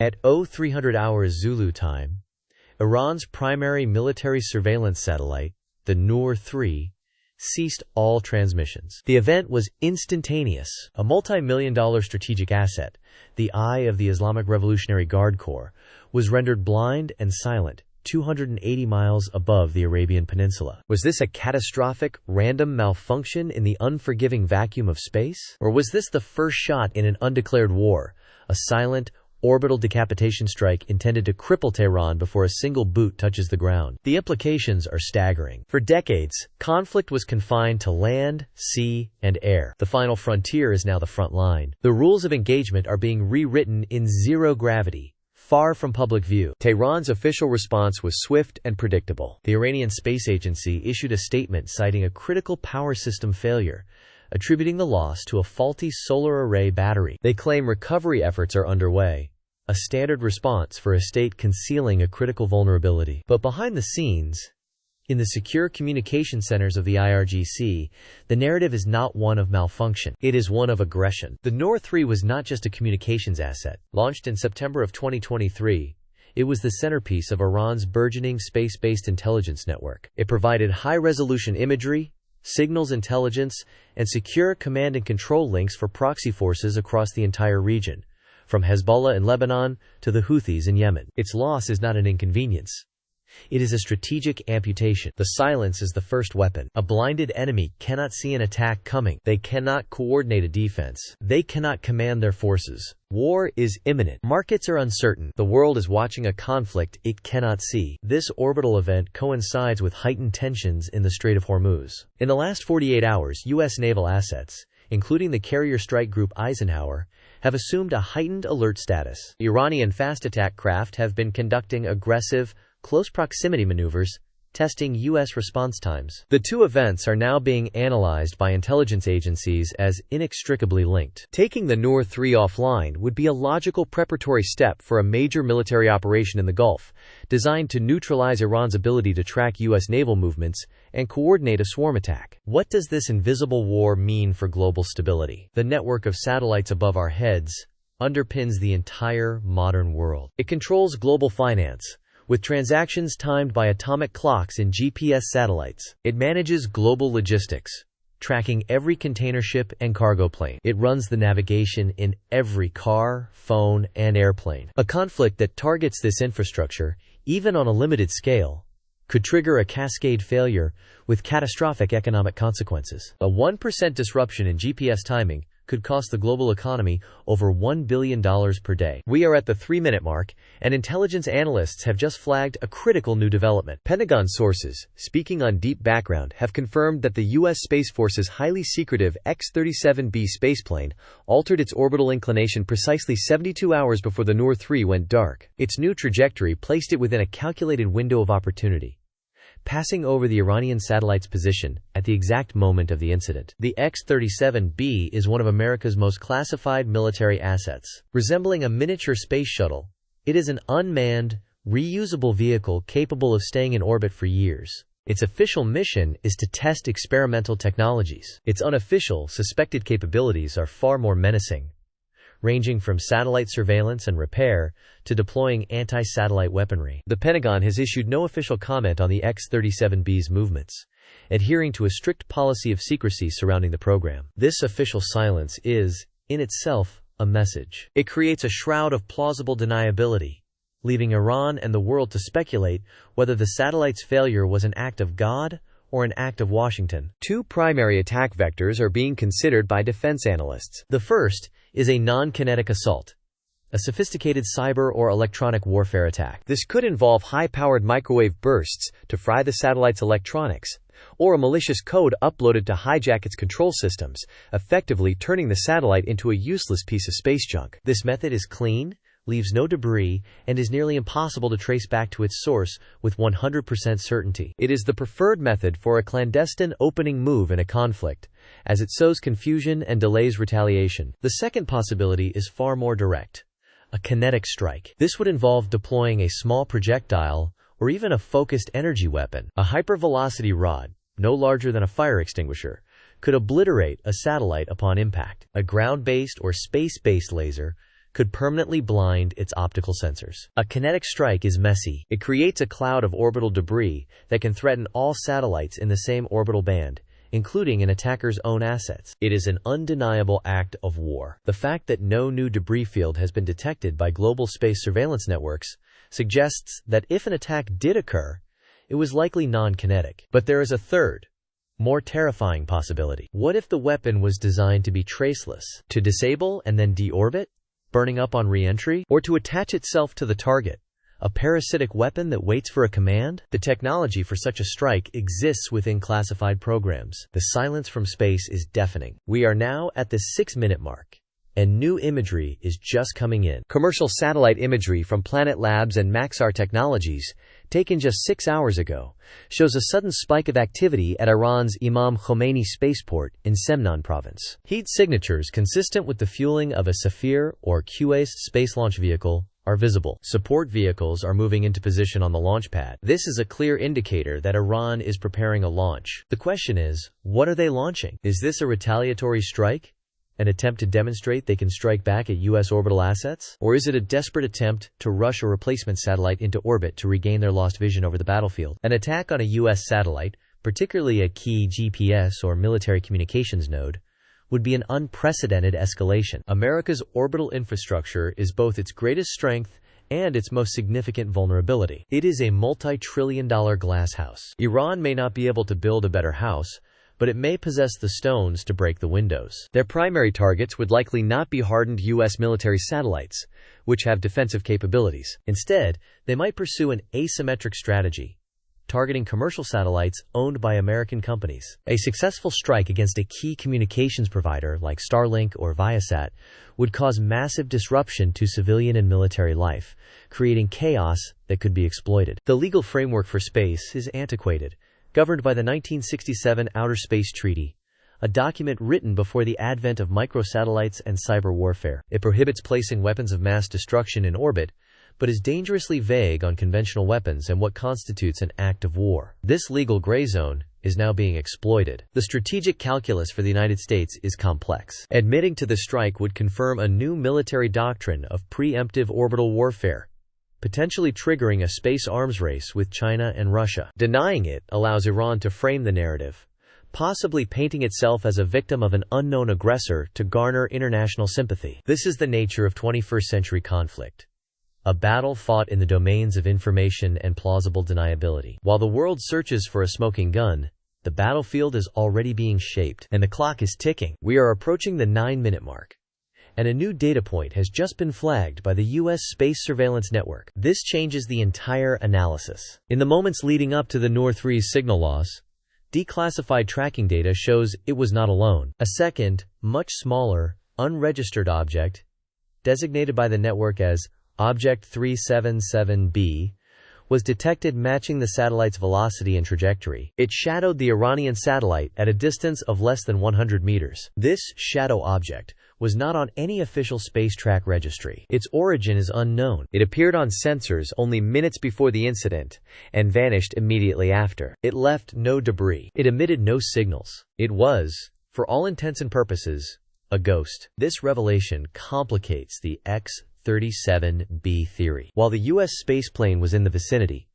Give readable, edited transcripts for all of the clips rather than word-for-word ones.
At 0300 hours Zulu time, Iran's primary military surveillance satellite, the Noor-3, ceased all transmissions. The event was instantaneous. A multi-million-dollar strategic asset, the eye of the Islamic Revolutionary Guard Corps, was rendered blind and silent 280 miles above the Arabian Peninsula. Was this a catastrophic, random malfunction in the unforgiving vacuum of space? Or was this the first shot in an undeclared war, a silent, orbital decapitation strike intended to cripple Tehran before a single boot touches the ground? The implications are staggering. For decades, conflict was confined to land, sea, and air. The final frontier is now the front line. The rules of engagement are being rewritten in zero gravity, far from public view. Tehran's official response was swift and predictable. The Iranian Space Agency issued a statement citing a critical power system failure, attributing the loss to a faulty solar array battery. They claim recovery efforts are underway, a standard response for a state concealing a critical vulnerability. But behind the scenes, in the secure communication centers of the IRGC, the narrative is not one of malfunction. It is one of aggression. The Noor-3 was not just a communications asset. Launched in September of 2023, it was the centerpiece of Iran's burgeoning space-based intelligence network. It provided high-resolution imagery, signals intelligence, and secure command and control links for proxy forces across the entire region, from Hezbollah in Lebanon to the Houthis in Yemen. Its loss is not an inconvenience. It is a strategic amputation. The silence is the first weapon. A blinded enemy cannot see an attack coming. They cannot coordinate a defense. They cannot command their forces. War is imminent. Markets are uncertain. The world is watching a conflict it cannot see. This orbital event coincides with heightened tensions in the Strait of Hormuz. In the last 48 hours, U.S. naval assets, including the carrier strike group Eisenhower, have assumed a heightened alert status. Iranian fast attack craft have been conducting aggressive, close proximity maneuvers, testing U.S. response times. The two events are now being analyzed by intelligence agencies as inextricably linked. Taking the Noor-3 offline would be a logical preparatory step for a major military operation in the Gulf, designed to neutralize Iran's ability to track U.S. naval movements and coordinate a swarm attack. What does this invisible war mean for global stability? The network of satellites above our heads underpins the entire modern world. It controls global finance, with transactions timed by atomic clocks in GPS satellites. It manages global logistics, tracking every container ship and cargo plane. It runs the navigation in every car, phone, and airplane. A conflict that targets this infrastructure, even on a limited scale, could trigger a cascade failure with catastrophic economic consequences. A 1% disruption in GPS timing could cost the global economy over $1 billion per day. We are at the 3-minute mark, and intelligence analysts have just flagged a critical new development. Pentagon sources, speaking on deep background, have confirmed that the U.S. Space Force's highly secretive X-37B spaceplane altered its orbital inclination precisely 72 hours before the Noor-3 went dark. Its new trajectory placed it within a calculated window of opportunity, passing over the Iranian satellite's position at the exact moment of the incident. The X-37B is one of America's most classified military assets. Resembling a miniature space shuttle, it is an unmanned, reusable vehicle capable of staying in orbit for years. Its official mission is to test experimental technologies. Its unofficial, suspected capabilities are far more menacing, ranging from satellite surveillance and repair to deploying anti-satellite weaponry. The Pentagon has issued no official comment on the X-37B's movements, adhering to a strict policy of secrecy surrounding the program. This official silence is, in itself, a message. It creates a shroud of plausible deniability, leaving Iran and the world to speculate whether the satellite's failure was an act of God or an act of Washington. Two primary attack vectors are being considered by defense analysts. The first is a non-kinetic assault, a sophisticated cyber or electronic warfare attack. This could involve high-powered microwave bursts to fry the satellite's electronics, or a malicious code uploaded to hijack its control systems, effectively turning the satellite into a useless piece of space junk. This method is clean, leaves no debris, and is nearly impossible to trace back to its source with 100% certainty. It is the preferred method for a clandestine opening move in a conflict, as it sows confusion and delays retaliation. The second possibility is far more direct: a kinetic strike. This would involve deploying a small projectile or even a focused energy weapon. A hypervelocity rod, no larger than a fire extinguisher, could obliterate a satellite upon impact. A ground-based or space-based laser could permanently blind its optical sensors. A kinetic strike is messy. It creates a cloud of orbital debris that can threaten all satellites in the same orbital band, including an attacker's own assets. It is an undeniable act of war. The fact that no new debris field has been detected by global space surveillance networks suggests that if an attack did occur, it was likely non-kinetic. But there is a third, more terrifying possibility. What if the weapon was designed to be traceless, to disable and then deorbit, burning up on re-entry, or to attach itself to the target? A parasitic weapon that waits for a command? The technology for such a strike exists within classified programs. The silence from space is deafening. We are now at the 6-minute mark, and new imagery is just coming in. Commercial satellite imagery from Planet Labs and Maxar Technologies, taken just 6 hours ago, shows a sudden spike of activity at Iran's Imam Khomeini spaceport in Semnan province. Heat signatures consistent with the fueling of a Safir or Q-based space launch vehicle are visible. Support vehicles are moving into position on the launch pad. This is a clear indicator that Iran is preparing a launch. The question is, what are they launching? Is this a retaliatory strike? An attempt to demonstrate they can strike back at U.S. orbital assets? Or is it a desperate attempt to rush a replacement satellite into orbit to regain their lost vision over the battlefield? An attack on a U.S. satellite, particularly a key GPS or military communications node, would be an unprecedented escalation. America's orbital infrastructure is both its greatest strength and its most significant vulnerability. It is a multi-trillion-dollar glass house. Iran may not be able to build a better house, but it may possess the stones to break the windows. Their primary targets would likely not be hardened U.S. military satellites, which have defensive capabilities. Instead, they might pursue an asymmetric strategy, targeting commercial satellites owned by American companies. A successful strike against a key communications provider like Starlink or Viasat would cause massive disruption to civilian and military life, creating chaos that could be exploited. The legal framework for space is antiquated, governed by the 1967 Outer Space Treaty, a document written before the advent of microsatellites and cyber warfare. It prohibits placing weapons of mass destruction in orbit, but is dangerously vague on conventional weapons and what constitutes an act of war. This legal gray zone is now being exploited. The strategic calculus for the United States is complex. Admitting to the strike would confirm a new military doctrine of preemptive orbital warfare, potentially triggering a space arms race with China and Russia. Denying it allows Iran to frame the narrative, possibly painting itself as a victim of an unknown aggressor to garner international sympathy. This is the nature of 21st century conflict. A battle fought in the domains of information and plausible deniability. While the world searches for a smoking gun, the battlefield is already being shaped, and the clock is ticking. We are approaching the 9-minute mark, and a new data point has just been flagged by the U.S. Space Surveillance Network. This changes the entire analysis. In the moments leading up to the North 3's signal loss, declassified tracking data shows it was not alone. A second, much smaller, unregistered object, designated by the network as Object 377b, was detected matching the satellite's velocity and trajectory. It shadowed the Iranian satellite at a distance of less than 100 meters. This shadow object was not on any official space track registry. Its origin is unknown. It appeared on sensors only minutes before the incident and vanished immediately after. It left no debris. It emitted no signals. It was, for all intents and purposes, a ghost. This revelation complicates the X-37B theory. While the U.S. spaceplane was in the vicinity,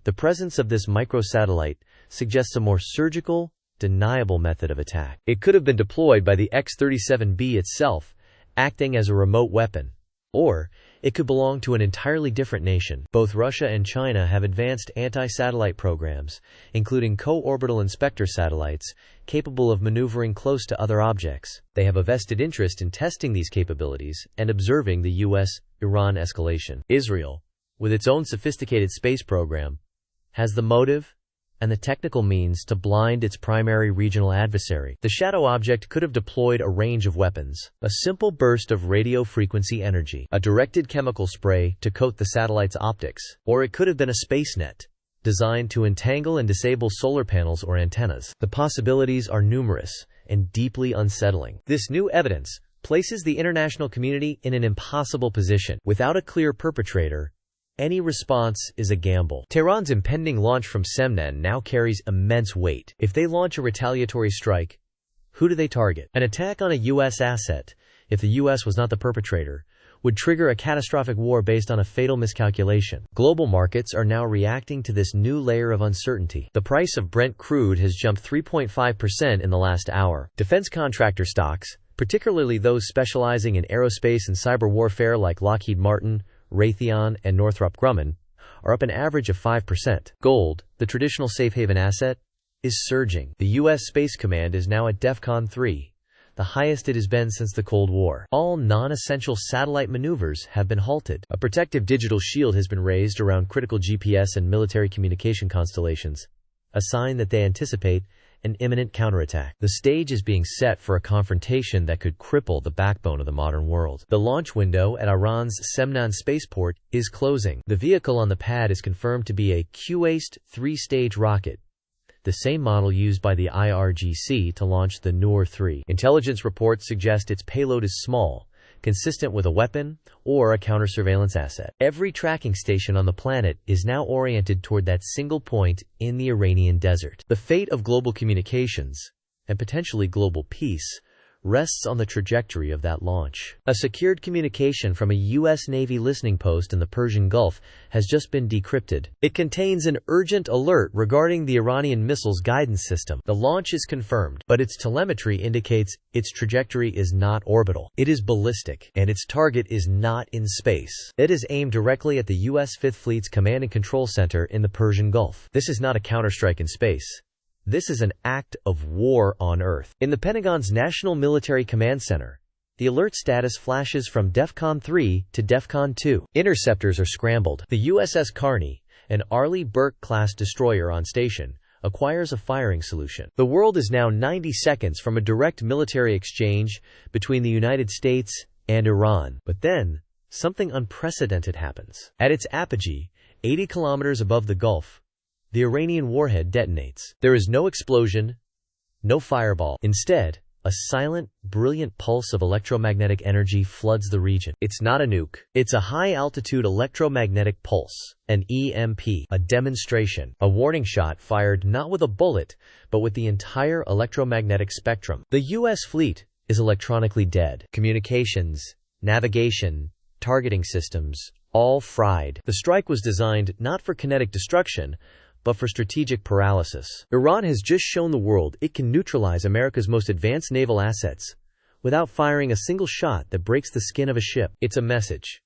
the presence of this microsatellite suggests a more surgical, deniable method of attack. It could have been deployed by the X-37B itself, acting as a remote weapon, or it could belong to an entirely different nation. Both Russia and China have advanced anti-satellite programs, including co-orbital inspector satellites, capable of maneuvering close to other objects. They have a vested interest in testing these capabilities and observing the U.S.-Iran escalation. Israel, with its own sophisticated space program, has the motive and the technical means to blind its primary regional adversary. The shadow object could have deployed a range of weapons: a simple burst of radio frequency energy, a directed chemical spray to coat the satellite's optics, or it could have been a space net designed to entangle and disable solar panels or antennas. The possibilities are numerous and deeply unsettling. This new evidence places the international community in an impossible position. Without a clear perpetrator, any response is a gamble. Tehran's impending launch from Semnan now carries immense weight. If they launch a retaliatory strike, who do they target? An attack on a U.S. asset, if the U.S. was not the perpetrator, would trigger a catastrophic war based on a fatal miscalculation. Global markets are now reacting to this new layer of uncertainty. The price of Brent crude has jumped 3.5% in the last hour. Defense contractor stocks, particularly those specializing in aerospace and cyber warfare like Lockheed Martin, Raytheon, and Northrop Grumman, are up an average of 5%. Gold, the traditional safe haven asset, is surging. The U.S. Space Command is now at DEFCON 3, the highest it has been since the Cold War. All non-essential satellite maneuvers have been halted. A protective digital shield has been raised around critical GPS and military communication constellations, a sign that they anticipate an imminent counterattack. The stage is being set for a confrontation that could cripple the backbone of the modern world. The launch window at Iran's Semnan spaceport is closing. The vehicle on the pad is confirmed to be a Q-Waste 3-stage rocket, the same model used by the IRGC to launch the Noor 3. Intelligence reports suggest its payload is small, consistent with a weapon or a counter-surveillance asset. Every tracking station on the planet is now oriented toward that single point in the Iranian desert. The fate of global communications, and potentially global peace, rests on the trajectory of that launch. A secured communication from a U.S. Navy listening post in the Persian Gulf has just been decrypted. It contains an urgent alert regarding the Iranian missiles guidance system. The launch is confirmed, but its telemetry indicates its trajectory is not orbital. It is ballistic, and its target is not in space. It is aimed directly at the U.S. Fifth Fleet's Command and Control Center in the Persian Gulf. This is not a counterstrike in space. This is an act of war on Earth. In the Pentagon's National Military Command Center, the alert status flashes from DEFCON 3 to DEFCON 2. Interceptors are scrambled. The USS Carney, an Arleigh Burke-class destroyer on station, acquires a firing solution. The world is now 90 seconds from a direct military exchange between the United States and Iran. But then, something unprecedented happens. At its apogee, 80 kilometers above the Gulf, the Iranian warhead detonates. There is no explosion, no fireball. Instead, a silent, brilliant pulse of electromagnetic energy floods the region. It's not a nuke. It's a high-altitude electromagnetic pulse, an EMP, a demonstration, a warning shot fired not with a bullet, but with the entire electromagnetic spectrum. The U.S. fleet is electronically dead. Communications, navigation, targeting systems, all fried. The strike was designed not for kinetic destruction, but for strategic paralysis. Iran has just shown the world it can neutralize America's most advanced naval assets without firing a single shot that breaks the skin of a ship. It's a message.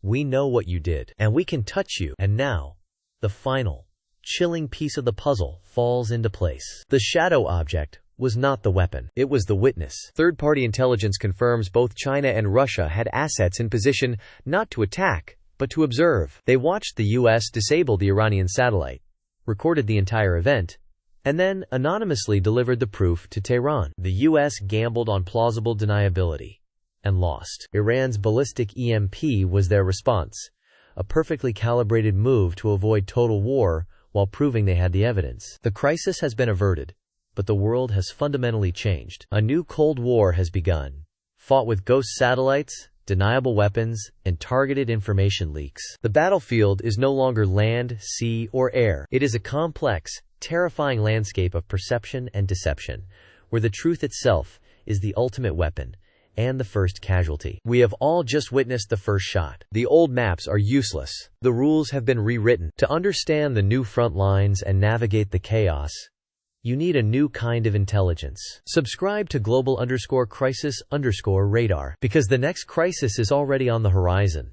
We know what you did, and we can touch you. And now, the final, chilling piece of the puzzle falls into place. The shadow object was not the weapon. It was the witness. Third-party intelligence confirms both China and Russia had assets in position not to attack, but to observe. They watched the U.S. disable the Iranian satellite, recorded the entire event, and then anonymously delivered the proof to Tehran. The U.S. gambled on plausible deniability and lost. Iran's ballistic EMP was their response, a perfectly calibrated move to avoid total war while proving they had the evidence. The crisis has been averted, but the world has fundamentally changed. A new Cold War has begun, fought with ghost satellites, deniable weapons, and targeted information leaks. The battlefield is no longer land, sea, or air. It is a complex, terrifying landscape of perception and deception, where the truth itself is the ultimate weapon and the first casualty. We have all just witnessed the first shot. The old maps are useless. The rules have been rewritten. To understand the new front lines and navigate the chaos, you need a new kind of intelligence. Subscribe to global_crisis_radar, because the next crisis is already on the horizon.